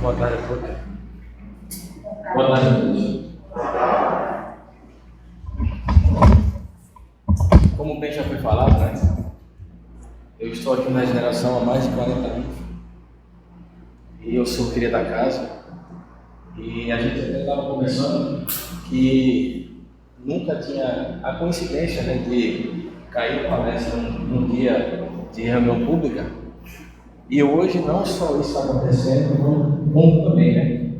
Boa tarde a todos. Boa tarde a todos. Como bem já foi falado, né? Eu estou aqui na Regeneração há mais de 40 anos. E eu sou cria da casa. E a gente até estava conversando que nunca tinha a coincidência, né, de cair uma palestra num dia de reunião pública. E hoje não só isso está acontecendo, como também, né?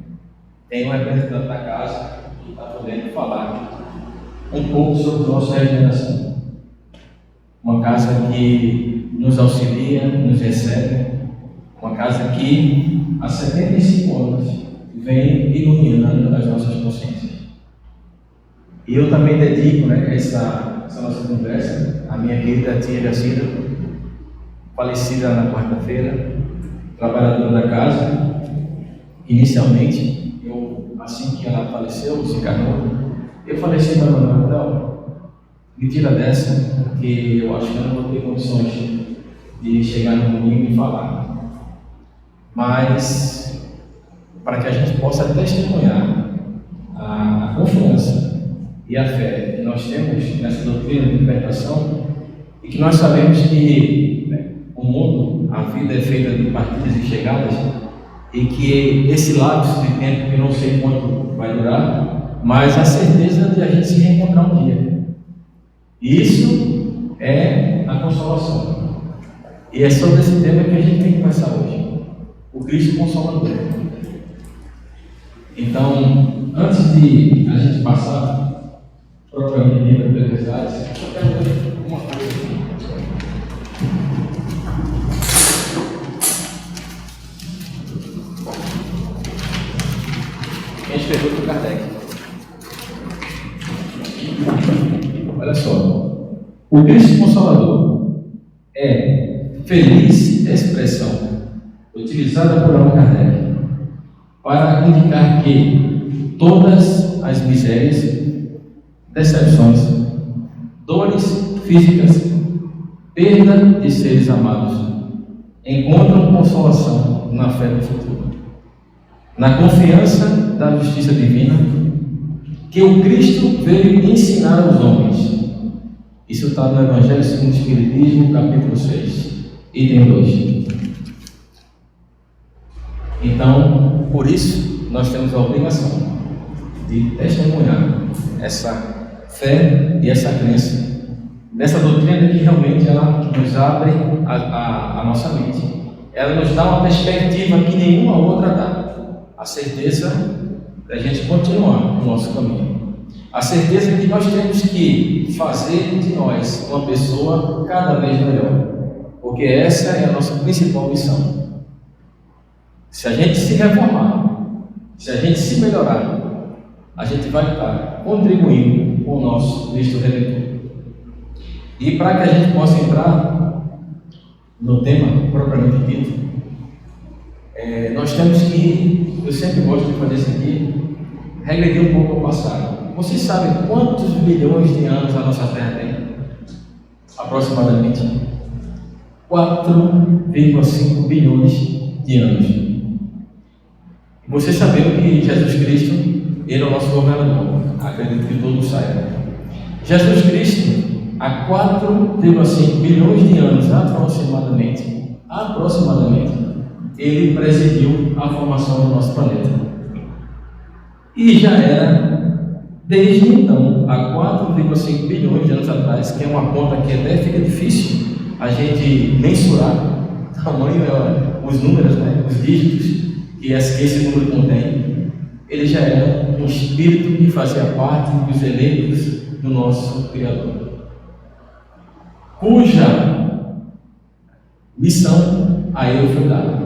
Tem um representante da casa que está podendo falar um pouco sobre nossa regeneração. Uma casa que nos auxilia, nos recebe, uma casa que há 75 anos vem iluminando as nossas consciências. E eu também dedico, né, essa nossa conversa à minha querida tia Jacida, falecida na quarta-feira, trabalhadora da casa. Inicialmente, assim que ela faleceu, se encarnou, eu falei assim para ela: não, me tira dessa, porque eu acho que eu não vou ter condições de chegar no domingo e falar. Mas, para que a gente possa testemunhar a confiança e a fé que nós temos nessa doutrina de libertação, e que nós sabemos que, né, o mundo, a vida é feita de partidas e chegadas, e que esse lapso de tempo, que não sei quanto vai durar, mas a certeza de a gente se reencontrar um dia. E isso é a consolação. E é sobre esse tema que a gente tem que conversar hoje: o Cristo Consolador. Então, antes de a gente passar propriamente para o Eclesiastes, eu quero ver uma coisa aqui. Quem escreveu foi Kardec. Olha só. O Cristo Consolador é feliz expressão utilizada por Allan Kardec para indicar que todas as misérias, decepções, dores físicas, perda de seres amados encontram consolação na fé do futuro, na confiança da justiça divina que o Cristo veio ensinar aos homens. Isso está no Evangelho segundo o Espiritismo, capítulo 6, item 2. Então, por isso, nós temos a obrigação de testemunhar essa fé e essa crença dessa doutrina, que realmente ela nos abre a nossa mente. Ela nos dá uma perspectiva que nenhuma outra dá. A certeza da gente continuar no nosso caminho. A certeza que nós temos que fazer de nós uma pessoa cada vez melhor. Porque essa é a nossa principal missão. Se a gente se reformar, se a gente se melhorar, a gente vai estar contribuindo com o nosso Cristo Redentor. E para que a gente possa entrar no tema propriamente dito, nós temos que, eu sempre gosto de fazer isso aqui, regredir um pouco ao passado. Vocês sabem quantos bilhões de anos a nossa Terra tem? Aproximadamente 4,5 bilhões de anos. Vocês sabiam que Jesus Cristo, ele é o nosso governador. Acredito que todos saibam. Jesus Cristo, há 4,5 bilhões de anos aproximadamente, ele presidiu a formação do nosso planeta. E já era, desde então, há 4,5 bilhões de anos atrás, que é uma conta que até fica difícil a gente mensurar o tamanho, os números, né, os dígitos que esse número contém. Ele já era um espírito que fazia parte dos eleitos do nosso Criador, cuja missão a ele foi dada.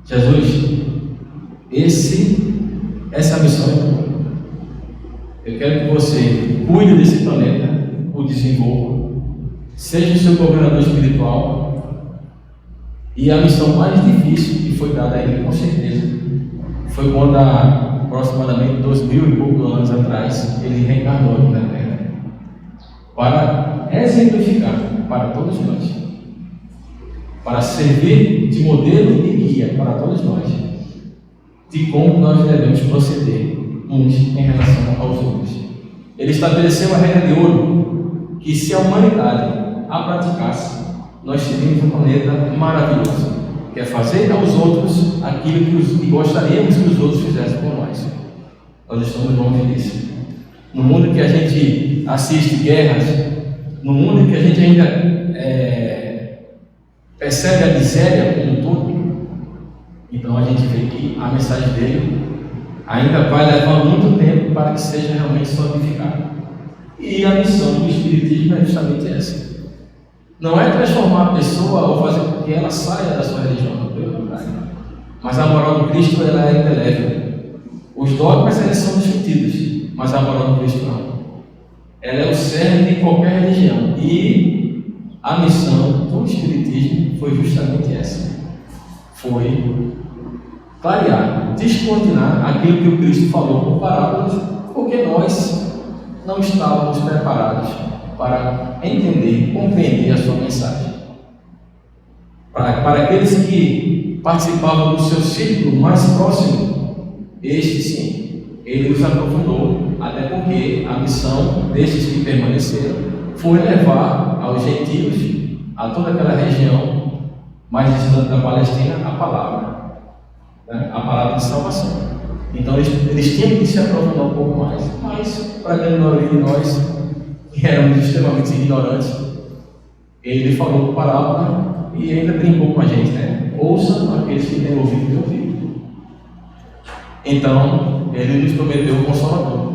Jesus, essa missão é tua. Eu quero que você cuide desse planeta, o desenvolva, seja o seu governador espiritual. E a missão mais difícil que foi dada a ele, com certeza, foi quando, há aproximadamente 2000 e poucos anos atrás, ele reencarnou aqui na Terra, para exemplificar para todos nós, para servir de modelo e guia para todos nós, de como nós devemos proceder uns em relação aos outros. Ele estabeleceu a regra de ouro, que se a humanidade a praticasse, nós teríamos um planeta maravilhoso, que é fazer aos outros aquilo que gostaríamos que os outros fizessem por nós. Nós estamos longe disso. No mundo que a gente assiste guerras, no mundo que a gente ainda percebe a miséria como um todo, então a gente vê que a mensagem dele ainda vai levar muito tempo para que seja realmente solidificada. E a missão do Espiritismo é justamente essa. Não é transformar a pessoa ou fazer com que ela saia da sua religião, pelo contrário. Mas a moral do Cristo ela é indelével. Os dogmas eles são discutidos, mas a moral do Cristo não. Ela é o cerne de qualquer religião. E a missão do Espiritismo foi justamente essa. Foi clarear, descortinar aquilo que o Cristo falou por parábolas, porque nós não estávamos preparados para entender, compreender a sua mensagem. Para aqueles que participavam do seu círculo mais próximo, este sim, ele os aprofundou, até porque a missão destes que permaneceram foi levar aos gentios, a toda aquela região mais distante da Palestina, a palavra de salvação. Então eles tinham que se aprofundar um pouco mais, mas para a grande maioria de nós, que éramos extremamente ignorantes, ele falou por parábola e ainda brincou com a gente, né? Ouça aqueles que têm ouvido e ouvido. Então, ele nos prometeu o Consolador.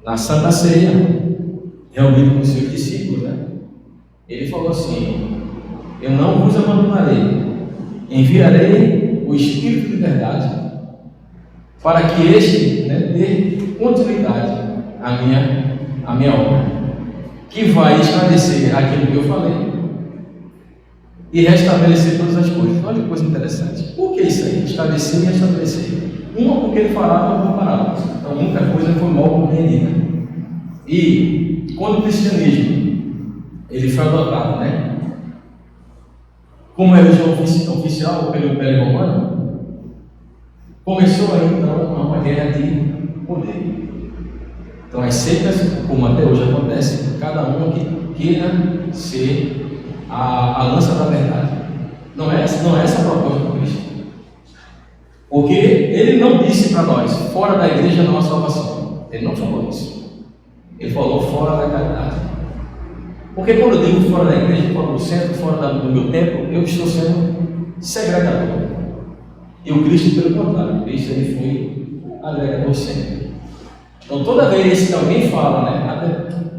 Na Santa Ceia, reunido com os seus discípulos, né? Ele falou assim: eu não vos abandonarei, enviarei o Espírito de verdade, para que este, né, dê continuidade à minha obra, que vai esclarecer aquilo que eu falei e restabelecer todas as coisas. Olha que coisa interessante. Por que isso aí? Esclarecer e restabelecer. Uma, porque ele falava por parábolas, então muita coisa foi mal compreendida. E quando o cristianismo ele foi adotado, né, como religião oficial pelo Império Romano, começou aí então uma guerra de poder. Então as seitas, como até hoje acontece, cada uma que queira ser a lança da verdade. Não é essa a proposta do Cristo. Porque ele não disse para nós, fora da igreja não há salvação. Ele não falou isso. Ele falou fora da caridade. Porque quando eu digo fora da igreja, fora do centro, fora do meu templo, eu estou sendo segregador. E o Cristo, pelo contrário, o Cristo ele foi agregador sempre. Então, toda vez que alguém fala, né, até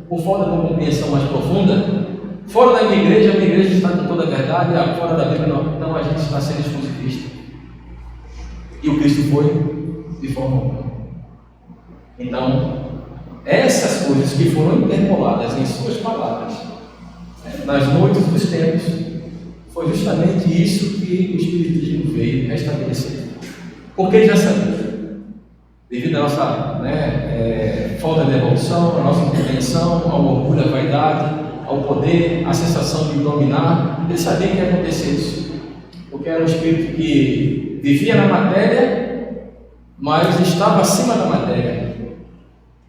por falta de uma compreensão mais profunda, fora da minha igreja está com toda a verdade, fora da Bíblia não. Então, a gente está sendo exclusivista. E o Cristo foi de forma alguma. Então, essas coisas que foram interpoladas em suas palavras, nas noites dos tempos, foi justamente isso que o Espiritismo veio restabelecer. Porque ele já sabia. Devido à nossa falta de evolução, à nossa incompreensão, ao orgulho, à vaidade, ao poder, à sensação de dominar, ele sabia que ia acontecer isso. Porque era um espírito que vivia na matéria, mas estava acima da matéria.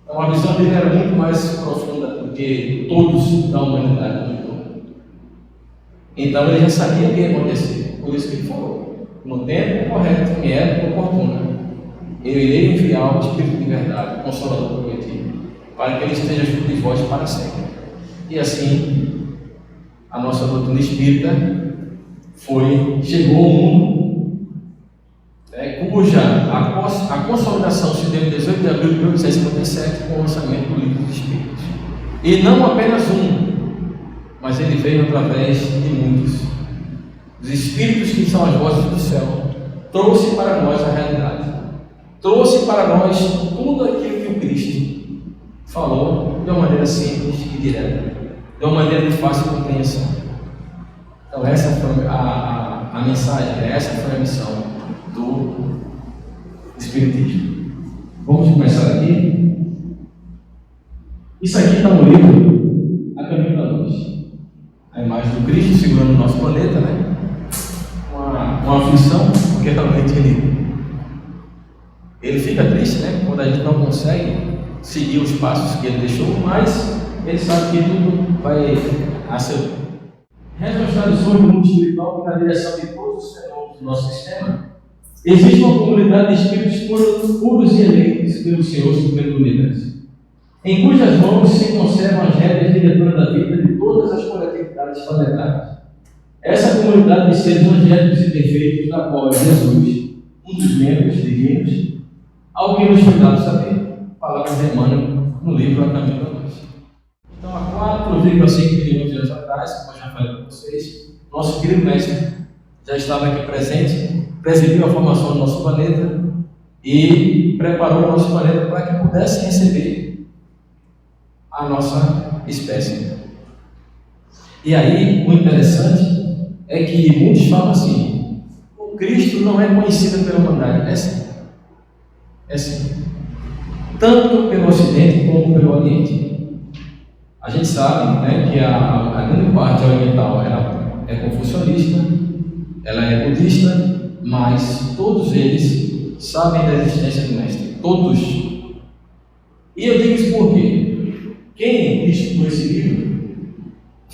Então a visão dele era muito mais profunda do que todos da humanidade no todo. Então ele já sabia o que ia acontecer, por isso que ele falou: no tempo correto, em época oportuna, eu irei enviar o Espírito de verdade, o Consolador prometido, para que ele esteja junto de vós para sempre. E assim, a nossa doutrina espírita chegou ao mundo, cuja a consolidação se deu em 18 de abril de 1857 com o lançamento do Livro dos Espíritos. E não apenas mas ele veio através de muitos. Os Espíritos, que são as vozes do céu, trouxe para nós a realidade. Trouxe para nós tudo aquilo que o Cristo falou de uma maneira simples e direta, de uma maneira de fácil compreensão. Então essa foi a mensagem, essa foi a missão do Espiritismo. Vamos começar aqui. Isso aqui está no livro A Caminho da Luz. A imagem do Cristo segurando o nosso planeta, né? Uma aflição, porque realmente ele Ele fica triste, né? Quando a gente não consegue seguir os passos que ele deixou, mas ele sabe que tudo vai a seu. Resultado sobre o mundo espiritual na direção de todos os fenômenos do nosso sistema. Existe uma comunidade de espíritos puros e eleitos pelo Senhor Supremo do Universo, em cujas mãos se conservam as rédeas diretoras da vida de todas as coletividades planetárias. Essa comunidade de seres angélicos e perfeitos, da qual é Jesus, um dos membros divinos, ao que nos foi dado saber. Palavras de Emmanuel no livro A Caminho da Luz. Então, há 4,5 milhões de anos atrás, como eu já falei para vocês, nosso querido mestre já estava aqui presente, presidiu a formação do nosso planeta e preparou o nosso planeta para que pudesse receber a nossa espécie. E aí, o interessante é que muitos falam assim: o Cristo não é conhecido pela humanidade. É sim. É sim. Tanto pelo Ocidente como pelo Oriente. A gente sabe, né, que a grande parte oriental ela é confucionista, ela é budista, mas todos eles sabem da existência do Mestre. Todos. E eu digo isso porque quem estudou esse livro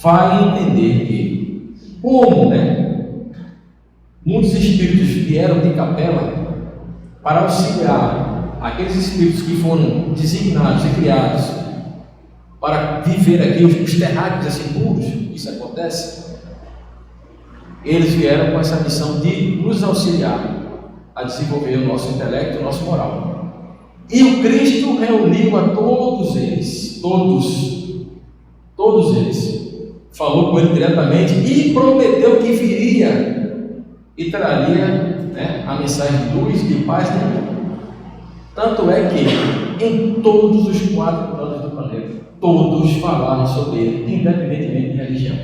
vai entender que, como, né, muitos espíritos vieram de capela para auxiliar aqueles espíritos que foram designados e criados para viver aqui os terráqueos assim puros, isso acontece. Eles vieram com essa missão de nos auxiliar a desenvolver o nosso intelecto, o nosso moral. E o Cristo reuniu a todos eles, todos eles, falou com ele diretamente e prometeu que viria e traria, né, a mensagem de luz, de paz, de amor. Tanto é que em todos os 4 planos do planeta, todos falaram sobre ele, independentemente de religião.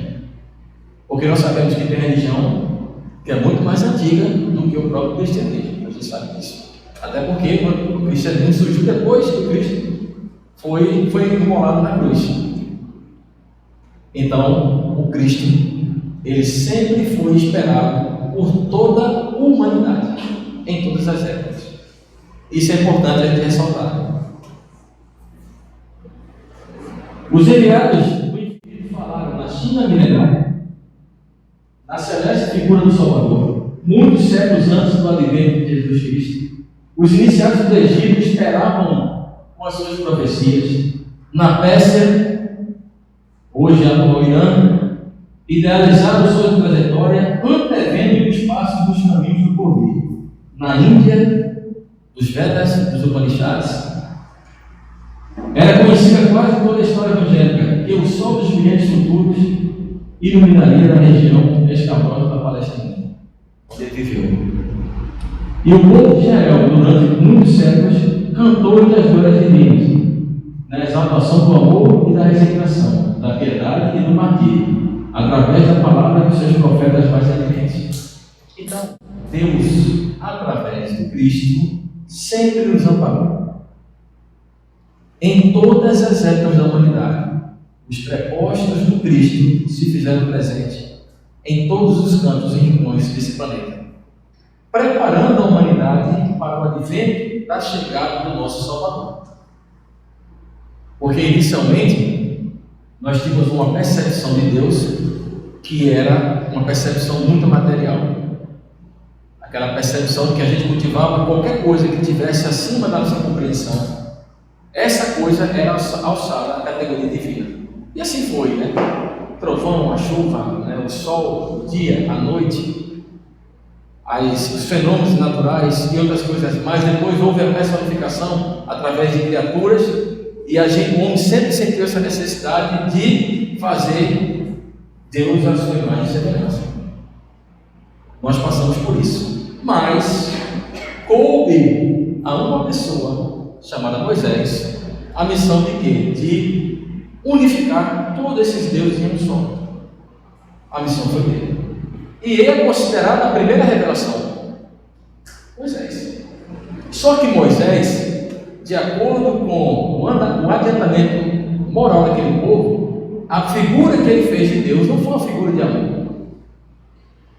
Porque nós sabemos que tem religião que é muito mais antiga do que o próprio cristianismo. A gente sabe disso. Até porque o cristianismo surgiu depois que o Cristo foi imolado na cruz. Então, o Cristo, ele sempre foi esperado por toda a humanidade, em todas as épocas. Isso é importante a gente ressaltar. Os enviados do Infinito falaram na China milenária, na celeste figura do Salvador, muitos séculos antes do advento de Jesus Cristo. Os iniciados do Egito esperavam com as suas profecias. Na Pérsia, hoje atual Irã, idealizaram sua trajetória antevendo os passos dos caminhos do porvir. Na Índia, dos Vedas, dos Upanishads, era conhecida quase toda a história evangélica que o sol dos brilhantes futuros iluminaria a região escabrosa da Palestina, onde ele viveu. E o povo de Israel, durante muitos séculos, cantou-lhe as glórias divinas, na exaltação do amor e da resignação, da piedade e do martírio, através da palavra dos seus profetas mais eminentes. Então, Deus, através de Cristo, sempre nos amparou. Em todas as épocas da humanidade, os prepostos do Cristo se fizeram presentes em todos os cantos e rincões desse planeta, preparando a humanidade para o advento da chegada do nosso Salvador. Porque inicialmente nós tínhamos uma percepção de Deus que era uma percepção muito material. Aquela percepção de que a gente cultivava qualquer coisa que tivesse acima da nossa compreensão. Essa coisa era alçada à categoria divina. E assim foi, né? O trovão, a chuva, né? O sol, o dia, a noite, os fenômenos naturais e outras coisas mais. Depois houve a personificação através de criaturas e o homem sempre sentiu essa necessidade de fazer Deus à sua imagem e semelhança. Nós passamos por isso. Mas coube a uma pessoa chamada Moisés a missão de quê? De unificar todos esses deuses em um só. A missão foi dele. E ele é considerado a primeira revelação. Moisés. Só que Moisés, de acordo com o adiantamento moral daquele povo, a figura que ele fez de Deus não foi uma figura de amor.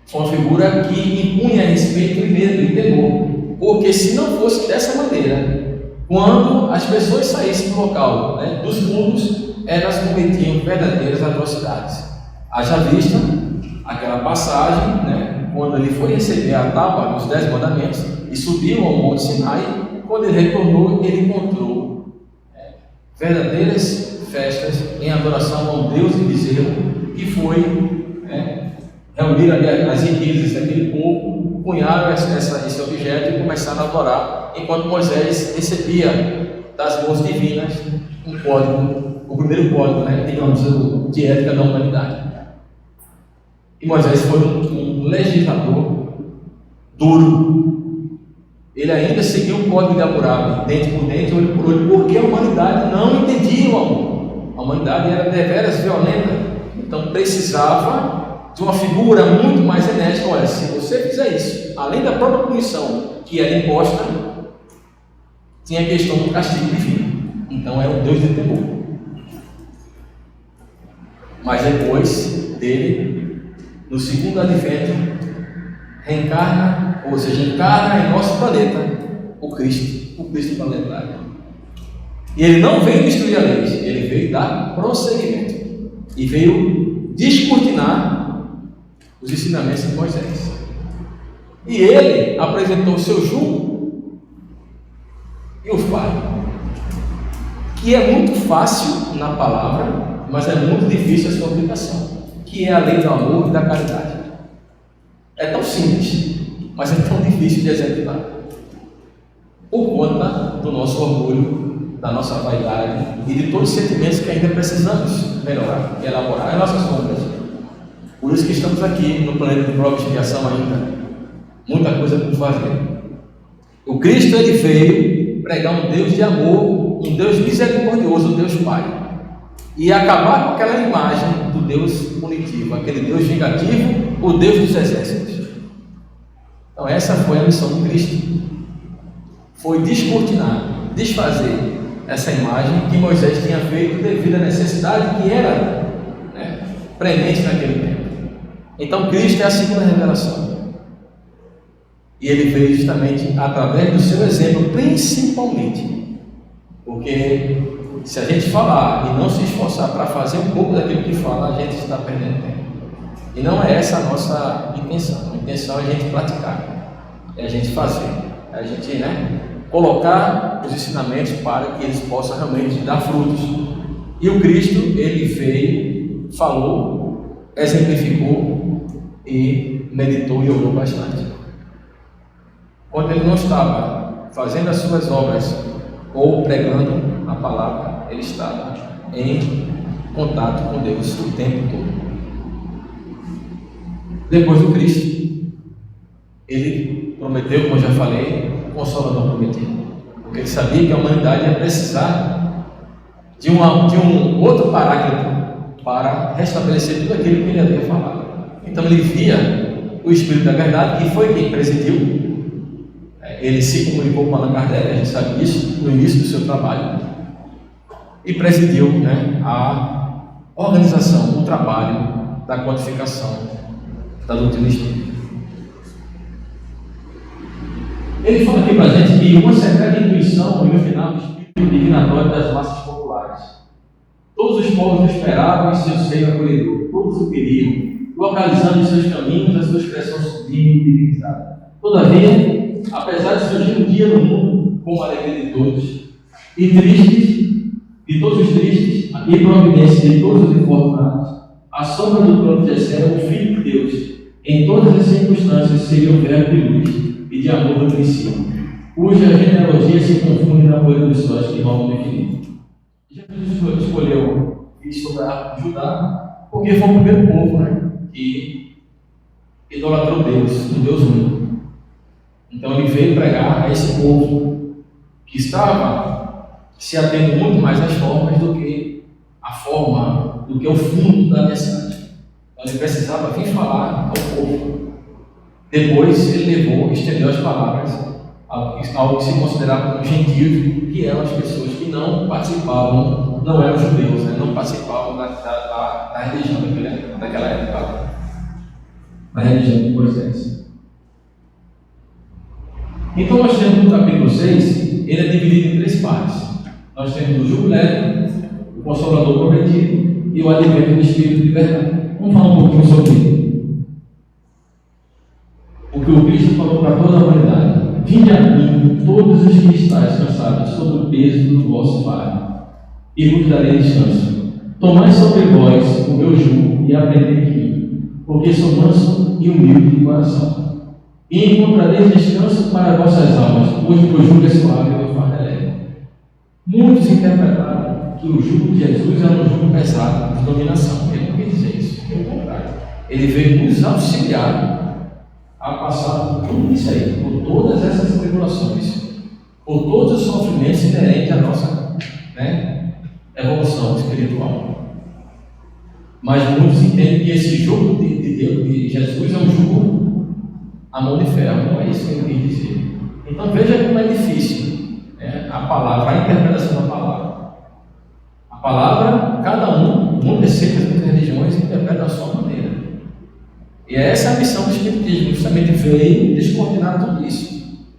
Foi uma figura que impunha respeito e medo e temor. Porque se não fosse dessa maneira, quando as pessoas saíssem do local, né, dos mundos, elas cometiam verdadeiras atrocidades. Haja vista aquela passagem, né, quando ele foi receber a tábua dos 10 mandamentos e subiu ao Monte Sinai. Quando ele retornou, ele encontrou verdadeiras festas em adoração ao Deus invisível, que foi reunir as riquezas daquele povo, cunharam esse objeto e começaram a adorar, enquanto Moisés recebia das mãos divinas um código, o primeiro código, digamos, de ética da humanidade. E Moisés foi um legislador duro. Ele ainda seguiu o código de Hammurabi, dente por dente, olho por olho, porque a humanidade não entendia o amor. A humanidade era deveras violenta, então precisava de uma figura muito mais enérgica. Olha, se você fizer isso, além da própria punição que era imposta, tinha a questão do castigo divino. Então é o Deus de temor. Mas depois dele, no segundo advento, reencarna, ou seja, encarna em nosso planeta o Cristo planetário. E ele não veio destruir a lei, ele veio dar prosseguimento e veio descortinar os ensinamentos de Moisés. E ele apresentou o seu jugo e o fardo, que é muito fácil na palavra, mas é muito difícil a sua aplicação, que é a lei do amor e da caridade. É tão simples, mas é tão difícil de executar, por conta do nosso orgulho, da nossa vaidade e de todos os sentimentos que ainda precisamos melhorar e elaborar em nossas sombras. Por isso que estamos aqui no planeta de prova e expiação ainda. Muita coisa por fazer. O Cristo, ele veio pregar um Deus de amor, um Deus misericordioso, um Deus Pai. E acabar com aquela imagem do Deus punitivo, aquele Deus vingativo, o Deus dos exércitos. Então essa foi a missão do Cristo. Foi descortinar, desfazer essa imagem que Moisés tinha feito devido à necessidade que era premente naquele tempo. Então Cristo é a segunda revelação. E ele veio justamente através do seu exemplo, principalmente. Porque se a gente falar e não se esforçar para fazer um pouco daquilo que fala, a gente está perdendo tempo. E não é essa a nossa intenção. A intenção é a gente praticar, é a gente fazer, é a gente colocar os ensinamentos para que eles possam realmente dar frutos. E o Cristo, ele veio, falou, exemplificou e meditou e orou bastante. Quando ele não estava fazendo as suas obras ou pregando a palavra, ele estava em contato com Deus o tempo todo. Depois do Cristo, ele prometeu, como eu já falei, o Consolador prometido, porque ele sabia que a humanidade ia precisar de um outro paráclito para restabelecer tudo aquilo que ele havia falado. Então ele via o Espírito da Verdade, que foi quem presidiu. Ele se comunicou com Allan Kardec, a gente sabe disso, no início do seu trabalho, e presidiu a organização, o trabalho da codificação da doutrina espírita. Ele fala aqui para a gente que uma secreta intuição e no final do espírito divinatório das massas populares. Todos os povos o esperavam em seu seio acolhedor, todos o queriam, localizando em seus caminhos a sua expressão sublime e divinizada. Todavia, apesar de surgir um dia no mundo com a alegria de todos, e tristes, de todos os tristes, e providência de todos os infortunados, a sombra do trono de Jessé, o Filho de Deus, em todas as circunstâncias seria o verbo de luz e de amor do princípio, cuja genealogia se confunde na folha dos sóis que rolam do infinito. Jesus escolheu isso para Judá, porque foi o primeiro povo que idolatrou Deus, um Deus único. Então ele veio pregar a esse povo que estava se atendo muito mais às formas do que a forma, do que o fundo da mensagem. Então ele precisava vir falar ao povo. Depois ele levou, estendeu as palavras ao que se considerava como gentios, que eram as pessoas que não participavam, não eram judeus, não participavam da religião daquela época, da religião de Moisés. Então nós temos no capítulo 6, ele é dividido em 3 partes. Nós temos o jugo leve, o Consolador prometido e o advento do Espírito de verdade. Vamos falar um pouquinho sobre ele. O que o Cristo falou para toda a humanidade: vinde a mim, todos os que estáis cansados sob o peso do vosso fardo, e vos darei descanso. Tomai sobre vós o meu jugo e aprendei de mim, porque sou manso e humilde de coração, e encontrareis descanso para vossas almas, pois o meu jugo é suave e o meu fardo é leve. Muitos interpretaram que o jugo de Jesus era um jugo pesado de dominação. Ele não quer dizer isso, pelo contrário. Ele veio nos auxiliar a passar por tudo isso aí, por todas essas tribulações, por todos os sofrimentos inerentes à nossa evolução espiritual. Mas muitos entendem que esse jugo de Deus, de Jesus, é um jugo a mão de ferro. Não é isso que ele quis dizer. Então veja como é difícil a palavra, a interpretação da palavra. A palavra, cada muitas seitas, muitas religiões interpretam da sua maneira. E essa é a missão do Espiritismo, justamente veio descoordenar tudo isso.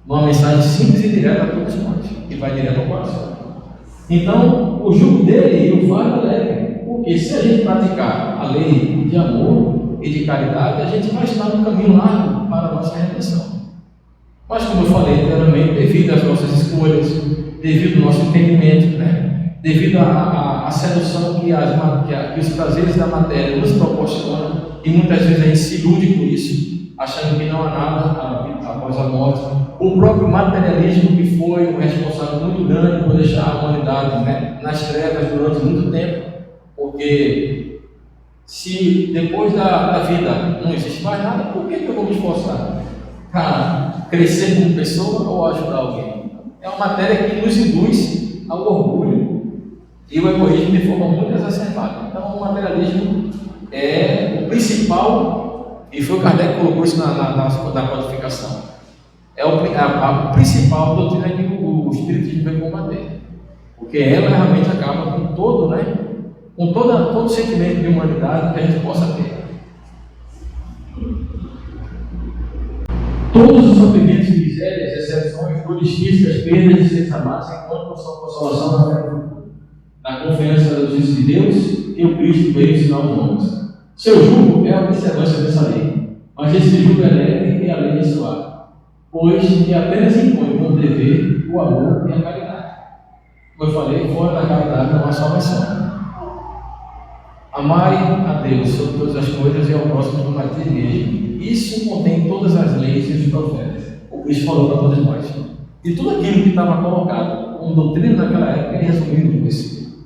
Uma mensagem simples e direta a todos nós, que vai direto ao coração. Então, o jugo dele e o fardo é leve, porque se a gente praticar a lei de amor e de caridade, a gente vai estar no caminho largo para a nossa redenção. Mas, como eu falei anteriormente, devido às nossas escolhas, devido ao nosso entendimento, devido à sedução que os prazeres da matéria nos proporcionam, e muitas vezes a gente se ilude com isso, achando que não há nada após a morte. O próprio materialismo, que foi um responsável muito grande por deixar a humanidade nas trevas durante muito tempo, porque se depois da vida não existe mais nada, por que eu vou me esforçar para crescer como pessoa ou ajudar alguém? É uma matéria que nos induz ao orgulho e o egoísmo de forma muito exacerbada. Então, o materialismo é o principal, e foi o Kardec que colocou isso na codificação, é a principal doutrina que o Espiritismo vai combater, porque ela realmente acaba com todo o sentimento de humanidade que a gente possa ter. Todos os sofrimentos e misérias, exceções, dores físicas, perdas e seres amados encontram sua consolação na confiança da justiça de Deus e o Cristo veio ensinar aos homens. Seu jugo é a observância dessa lei, mas esse jugo é leve e a lei é suave, pois que apenas impõe como dever o amor e a caridade. Como eu falei, fora da caridade não há salvação. Amai a Deus sobre todas as coisas e ao próximo como a ti mesmo. Isso contém todas as leis e os profetas. O Cristo falou para todos nós. E tudo aquilo que estava colocado como doutrina naquela época, ele resumiu no versículo: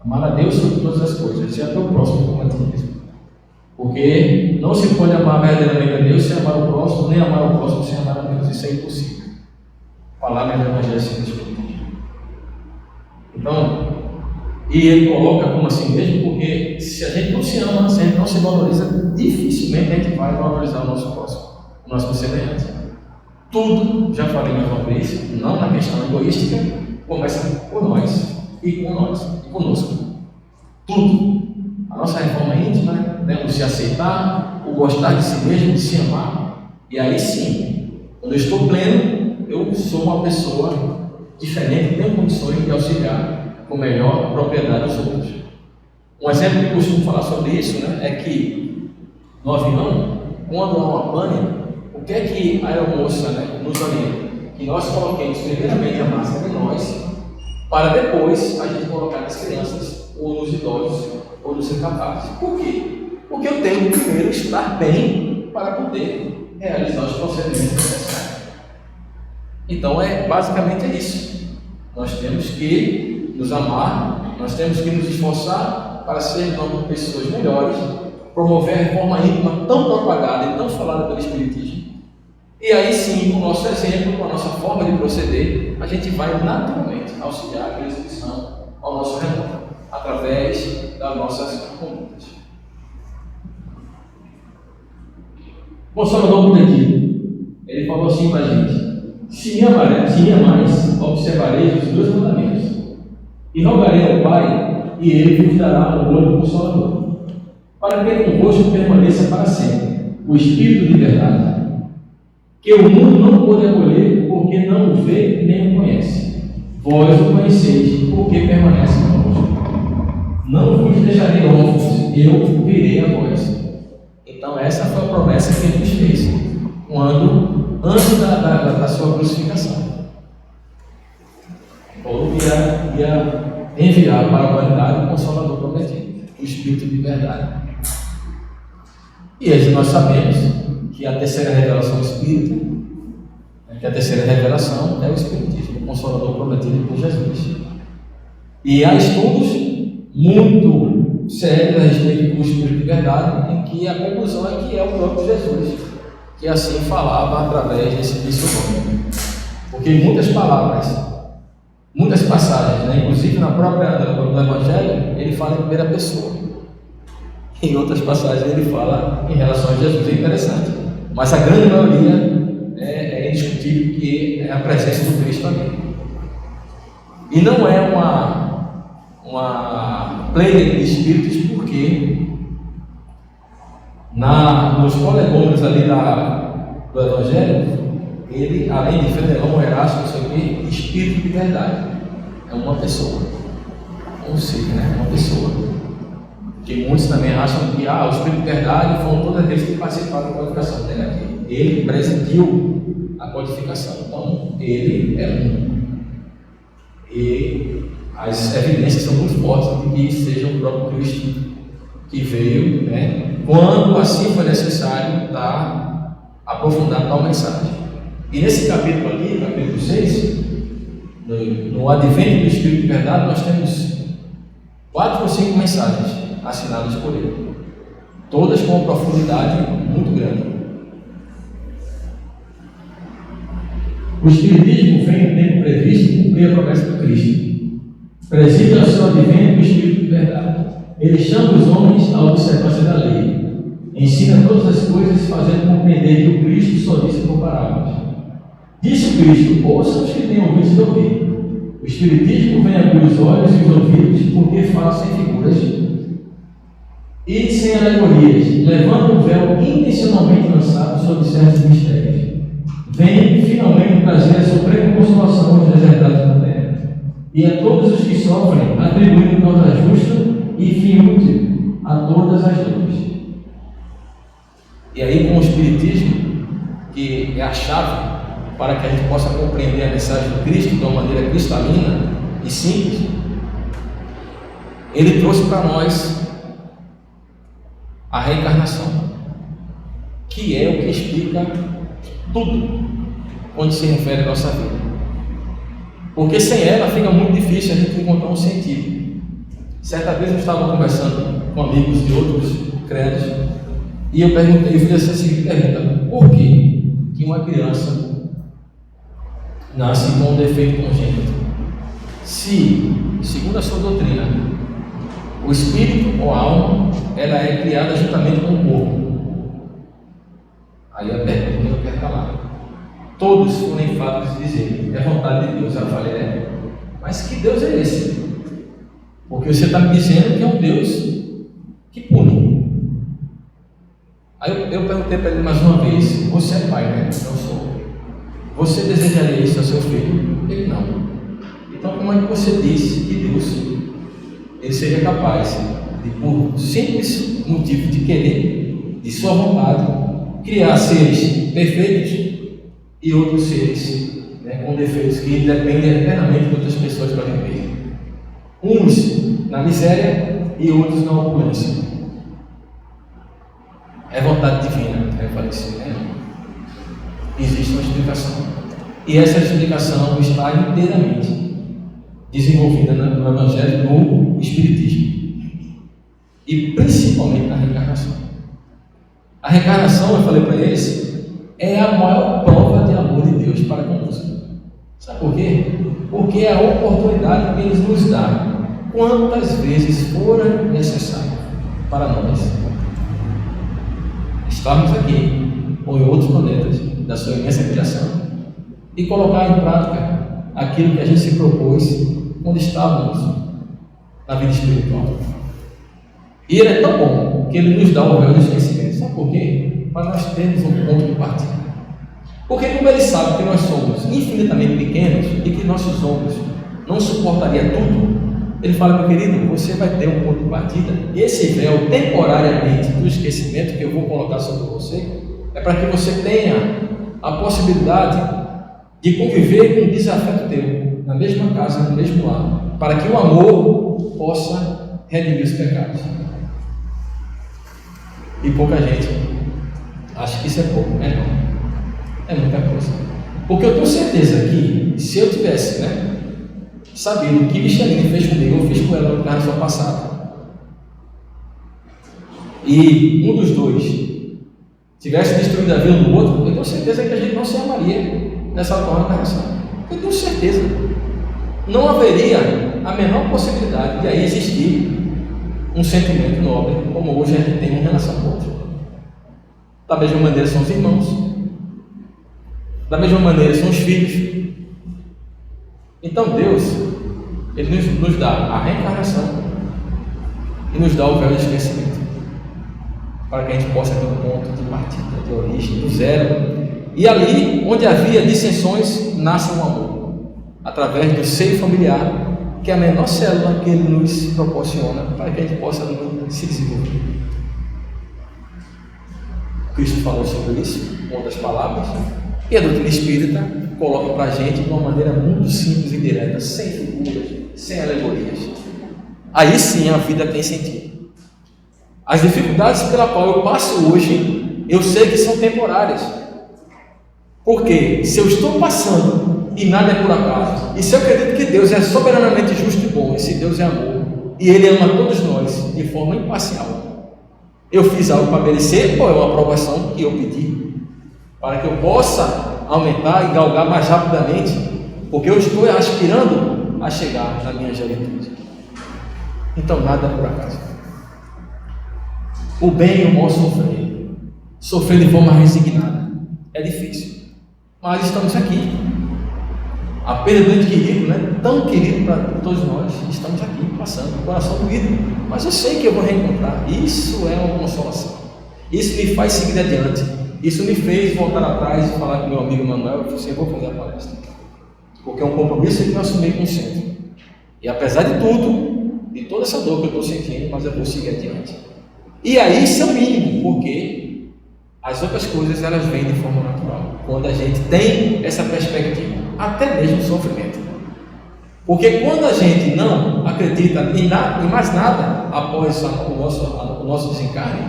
amar a Deus sobre todas as coisas e ao teu próximo como a ti mesmo. Porque não se pode amar verdadeiramente a Deus sem amar o próximo, nem amar o próximo sem amar a Deus. Isso é impossível. Palavra do Evangelho segundo o Espiritismo. Então, e ele coloca como assim mesmo, porque se a gente não se ama, se a gente não se valoriza, dificilmente a gente vai valorizar o nosso próximo, o nosso semelhante. Tudo, já falei mais uma vez, não na questão egoística, começa por nós e com nós e conosco. Tudo. A nossa reforma íntima, o se aceitar, o gostar de si mesmo, de se amar. E aí sim, quando eu estou pleno, eu sou uma pessoa diferente, tenho condições de auxiliar com melhor propriedade aos outros. Um exemplo que eu costumo falar sobre isso é que no avião, quando há uma pane, o que é que a aeromoça nos orienta? Que nós coloquemos primeiramente a máscara em nós, para depois a gente colocar nas crianças, ou nos idosos, ou nos incapazes. Por quê? Porque eu tenho que primeiro estar bem para poder realizar os procedimentos necessários. Então, basicamente é isso. Nós temos que nos amar, nós temos que nos esforçar para sermos pessoas melhores, promover a reforma íntima tão propagada e tão falada pelo Espiritismo. E aí sim, com o nosso exemplo, com a nossa forma de proceder, a gente vai naturalmente auxiliar aqueles que estão ao nosso redor, através das nossas condutas. O Consolador prometido, ele falou assim para a gente: se me amais, observareis os meus mandamentos, e rogarei ao Pai, e ele vos dará o outro Consolador, para que convosco permaneça para sempre o Espírito de verdade, que o mundo não pode acolher, porque não o vê nem o conhece. Vós o conheceis, porque permanece conosco. Não vos deixarei órfãos, eu virei a vós. Então essa foi a promessa que ele nos fez, antes da sua crucificação. Paulo ia enviar para a humanidade o Consolador prometido, o Espírito de verdade. E nós sabemos que a terceira revelação do Espírito, que a terceira revelação é o Espiritismo, o Consolador prometido por Jesus. E há estudos muito sérios a respeito do Espírito de verdade, em que a conclusão é que é o próprio Jesus, que assim falava através desse nome. Porque muitas palavras, muitas passagens, né, inclusive no Evangelho, ele fala em primeira pessoa. Em outras passagens ele fala em relação a Jesus. É interessante. Mas a grande maioria é indiscutível que é a presença do Cristo ali. E não é uma pleia de espíritos, porque nos prolegômenos ali do Evangelho, ele, além de Fenelon, Erasto, não sei o que, espírito de verdade. É uma pessoa. Um ser, né? Uma pessoa. Porque muitos também acham que o espírito de verdade foram todos aqueles que participaram da codificação. Ele presidiu a codificação. Então, ele é um. E as evidências são muito fortes de que seja o próprio Cristo que veio, né, quando assim foi necessário aprofundar tal mensagem. E nesse capítulo aqui, capítulo 6, no advento do Espírito de verdade, nós temos 4 ou 5 mensagens assinadas por ele, todas com uma profundidade muito grande. O Espiritismo vem no tempo previsto cumprir a promessa do Cristo. Preside ao seu advento o Espírito de verdade. Ele chama os homens à observância da lei. Ensina todas as coisas, fazendo compreender que o Cristo só disse por parábolas. Disse o Cristo: ouçam os que têm ouvidos de ouvir. O Espiritismo vem abrir os olhos e os ouvidos, porque fala sem figuras e sem alegorias, levando um véu intencionalmente lançado sobre certos mistérios. Vem finalmente trazer a suprema consolação aos deserdados da terra, e a todos os que sofrem, atribuindo causa justa e fim útil a todas as dores. E aí, com o Espiritismo, que é a chave para que a gente possa compreender a mensagem do Cristo de uma maneira cristalina e simples, ele trouxe para nós a reencarnação, que é o que explica tudo quando se refere à nossa vida. Porque sem ela fica muito difícil a gente encontrar um sentido. Certa vez eu estava conversando com amigos de outros credos e eu fiz essa seguinte pergunta: por que uma criança nasce com um defeito congênito? Se, segundo a sua doutrina, o espírito ou a alma, ela é criada juntamente com o corpo. Aí a pergunta não quer calar. Todos foram enfáticos de dizer: é vontade de Deus. Eu falei: mas que Deus é esse? Porque você está me dizendo que é um Deus que pune. Aí eu perguntei para ele mais uma vez: você é pai, né? Não sou. Você desejaria isso ao seu filho? Ele: não. Então como é que você disse que Deus ele seja capaz de, por simples motivo de querer, de sua vontade, criar seres perfeitos e outros seres, né, com defeitos que dependem eternamente de outras pessoas para viver? Uns na miséria e outros na opulência. É vontade divina, eu falei assim, né? Existe uma explicação. E essa explicação está inteiramente desenvolvida no Evangelho, no Espiritismo. E principalmente na reencarnação. A reencarnação, eu falei para eles, é a maior prova de amor de Deus para conosco. Sabe por quê? Porque é a oportunidade que Ele nos dá, quantas vezes for necessário, para nós estarmos aqui ou em outros planetas da sua imensa criação e colocar em prática aquilo que a gente se propôs quando estávamos na vida espiritual. E Ele é tão bom que Ele nos dá o véu do esquecimento. Sabe por quê? Para nós termos um ponto de partida. Porque como ele sabe que nós somos infinitamente pequenos e que nossos ombros não suportaria tudo, ele fala: meu querido, você vai ter um ponto de partida, e esse véu temporariamente do esquecimento que eu vou colocar sobre você, é para que você tenha a possibilidade de conviver com um desafeto teu, na mesma casa, no mesmo lar, para que o amor possa redimir os pecados. E pouca gente acha que isso é pouco, né? Não. É muita coisa. Porque eu tenho certeza que se eu tivesse, sabido o que Micheline fez comigo, eu fiz com ela no carnaval passado, e um dos dois tivesse destruído a vida do outro, eu tenho certeza que a gente não se amaria nessa atual encarnação. Eu tenho certeza. Não haveria a menor possibilidade de aí existir um sentimento nobre, como hoje a gente tem em relação ao outro. Da mesma maneira são os irmãos. Da mesma maneira são os filhos. Então Deus, Ele nos dá a reencarnação e nos dá o véu de esquecimento, para que a gente possa ter um ponto de partida, de origem, do zero. E ali, onde havia dissensões, nasce um amor, através do seio familiar, que é a menor célula que Ele nos proporciona, para que a gente possa se desenvolver. Cristo falou sobre isso, com outras palavras, e a doutrina espírita coloca para a gente de uma maneira muito simples e direta, sem figuras, sem alegorias. Aí sim a vida tem sentido. As dificuldades pela qual eu passo hoje, eu sei que são temporárias. Porque se eu estou passando e nada é por acaso, e se eu acredito que Deus é soberanamente justo e bom, e se Deus é amor, e Ele ama todos nós de forma imparcial, eu fiz algo para merecer ou é uma aprovação que eu pedi, para que eu possa aumentar e galgar mais rapidamente, porque eu estou aspirando a chegar na minha juventude. Então nada é por acaso. O bem e o mal sofrer de forma resignada é difícil, mas estamos aqui. A perda do ente querido, tão querido para todos nós, estamos aqui passando, coração doído, mas eu sei que eu vou reencontrar. Isso é uma consolação, isso me faz seguir adiante, isso me fez voltar atrás e falar com meu amigo Manuel. Eu falei assim: eu vou fazer a palestra, porque é um compromisso que eu assumi com o centro, e apesar de tudo, de toda essa dor que eu estou sentindo, mas eu vou seguir adiante. E aí isso é o mínimo, porque as outras coisas elas vêm de forma natural, quando a gente tem essa perspectiva, até mesmo o sofrimento. Porque quando a gente não acredita em mais nada após o nosso desencarne,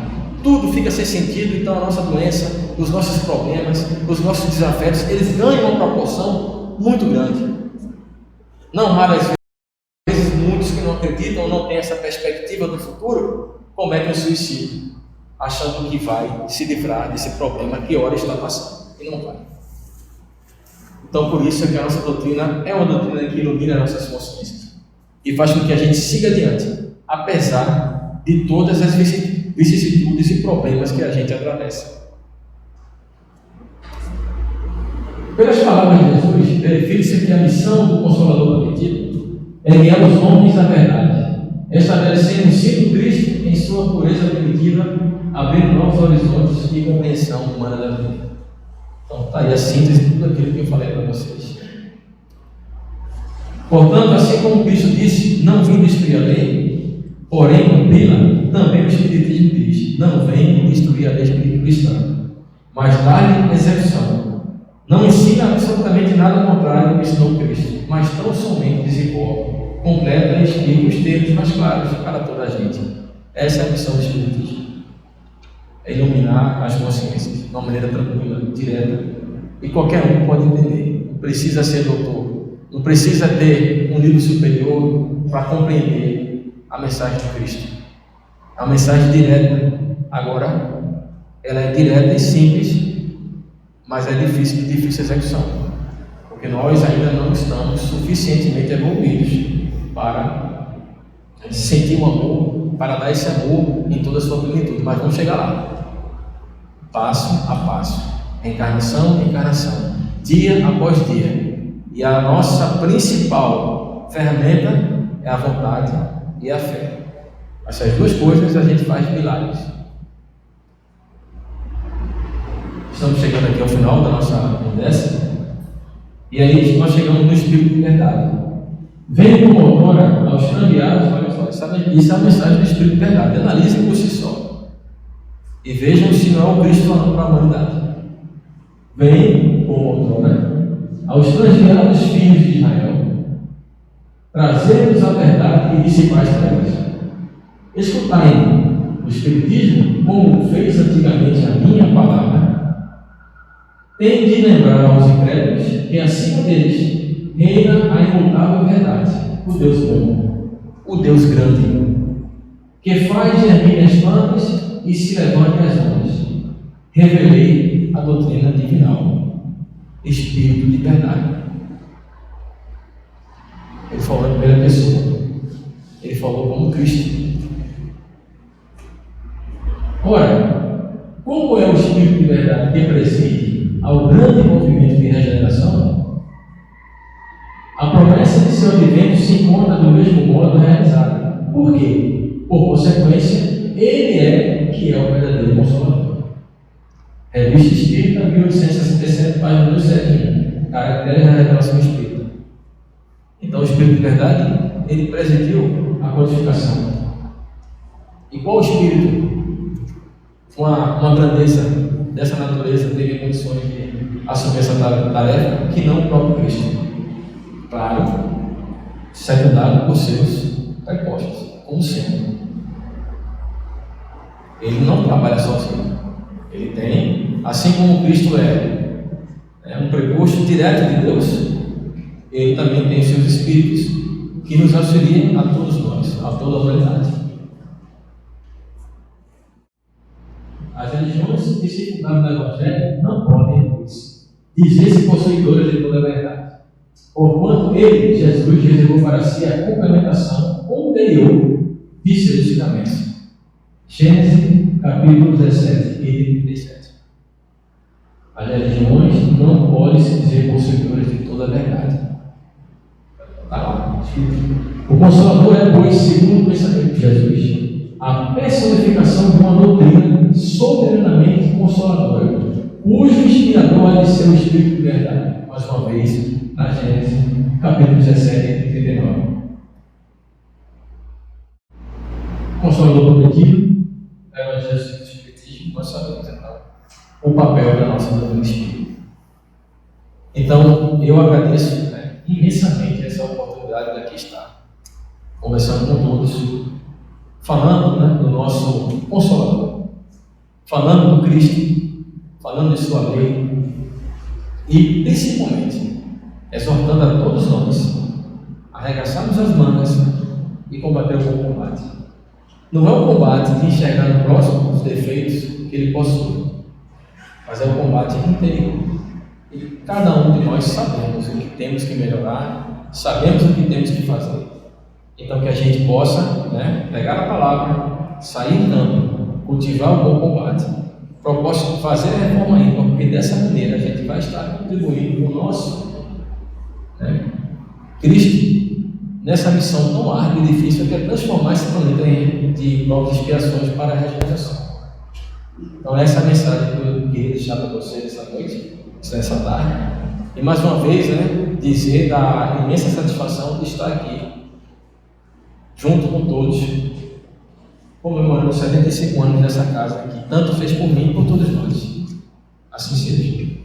tudo fica sem sentido. Então a nossa doença, os nossos problemas, os nossos desafios, eles ganham uma proporção muito grande. Não raras vezes, muitos que não acreditam ou não têm essa perspectiva do futuro, cometem um suicídio, achando que vai se livrar desse problema que ora está passando, e não vai. Então por isso é que a nossa doutrina é uma doutrina que ilumina nossas consciências e faz com que a gente siga adiante, apesar de todas as vicissitudes e problemas que a gente atravessa. Pelas palavras de Jesus, verifica-se que a missão do Consolador prometido é guiar os homens à verdade, estabelecendo o ensino do Cristo em sua pureza primitiva, abrindo novos horizontes e compreensão humana da vida. Então está aí a síntese de tudo aquilo que eu falei para vocês. Portanto, assim como Cristo disse: não vim destruir a lei, porém cumpri-la, também o Espiritismo diz: não vem destruir a lei cristã, mas dar-lhe execução. Não ensina absolutamente nada contrário ao que ensinou Cristo, mas tão somente desenvolve, completa e explica os termos mais claros para toda a gente. Essa é a missão do Espiritismo: é iluminar as consciências de uma maneira tranquila, direta, e qualquer um pode entender. Não precisa ser doutor, não precisa ter um nível superior para compreender a mensagem de Cristo. É uma mensagem direta. Agora, ela é direta e simples, mas é de difícil execução, porque nós ainda não estamos suficientemente evoluídos para sentir o amor, para dar esse amor em toda a sua plenitude, mas vamos chegar lá, passo a passo, reencarnação, dia após dia. E a nossa principal ferramenta é a vontade e a fé. Essas duas coisas a gente faz milagres. Estamos chegando aqui ao final da nossa conversa. E aí nós chegamos no Espírito de verdade. Vem como outrora aos transviados, olha só, isso é a mensagem do Espírito de verdade. Analisem por si só. E vejam se não é o Cristo falando para a humanidade. Vem como outrora aos transviados filhos de Israel, trazendo-nos a verdade e dissipar as trevas. Escutai o Espiritismo, como fez antigamente a minha palavra. Tem de lembrar aos incrédulos que acima deles reina a imutável verdade, o Deus bom, o Deus grande, que faz germine as plantas e se levante as ondas. Revelei a doutrina divinal, Espírito de verdade. Ele falou em primeira pessoa, ele falou como Cristo. Ora, como é o Espírito de verdade que preside ao grande movimento de regeneração, a promessa de seu advento se encontra do mesmo modo realizada. Por quê? Por consequência, ele é que é o verdadeiro Consolador. Revista Espírita, 1867, página 271, Caracteres da Revelação Espírita. Então, o Espírito de verdade, ele presidiu a codificação. E qual Espírito? Uma grandeza dessa natureza teve condições de assumir essa tarefa que não o próprio Cristo. Claro, secundado por seus prepostos, como sempre. Ele não trabalha sozinho. Ele tem, assim como Cristo é um preposto direto de Deus, ele também tem seus espíritos que nos auxiliam a todos nós, a toda a humanidade. As religiões que se fundaram no Evangelho não podem, pois, dizer-se possuidoras de toda a verdade, porquanto ele, Jesus, reservou para si a complementação ulterior de seus ensinamentos. Gênesis, capítulo 17 e 37. As religiões não podem se dizer possuidoras de toda a verdade. Está lá. O Consolador é, pois, segundo o pensamento de Jesus, a personificação de uma doutrina soberanamente consoladora, cujo inspirador há de ser o Espírito de verdade. Mais uma vez, na Gênesis, capítulo 17 e 39. Consolador prometido, Evangelho segundo o Espiritismo, nós sabemos então o papel da nossa doutrina espírita. Então, eu agradeço imensamente essa oportunidade de aqui estar, conversando com todos, falando do nosso Consolador, falando do Cristo, falando de sua lei e, principalmente, exortando a todos nós a arregaçarmos as mangas e combater o bom combate. Não é o combate de enxergar no próximo os defeitos que ele possui, mas é o combate interior. E cada um de nós sabemos o que temos que melhorar, sabemos o que temos que fazer. Então, que a gente possa pegar a palavra, sair do campo, cultivar o bom combate, propósito de fazer a reforma íntima, porque dessa maneira a gente vai estar contribuindo com o nosso Cristo nessa missão tão árdua e difícil que é transformar esse planeta de provas e expiações para a regeneração. Então, essa é a mensagem que eu queria deixar para vocês essa noite, nessa tarde, e mais uma vez dizer da imensa satisfação de estar aqui junto com todos, comemorando 75 anos dessa casa que tanto fez por mim e por todos nós. Assim seja.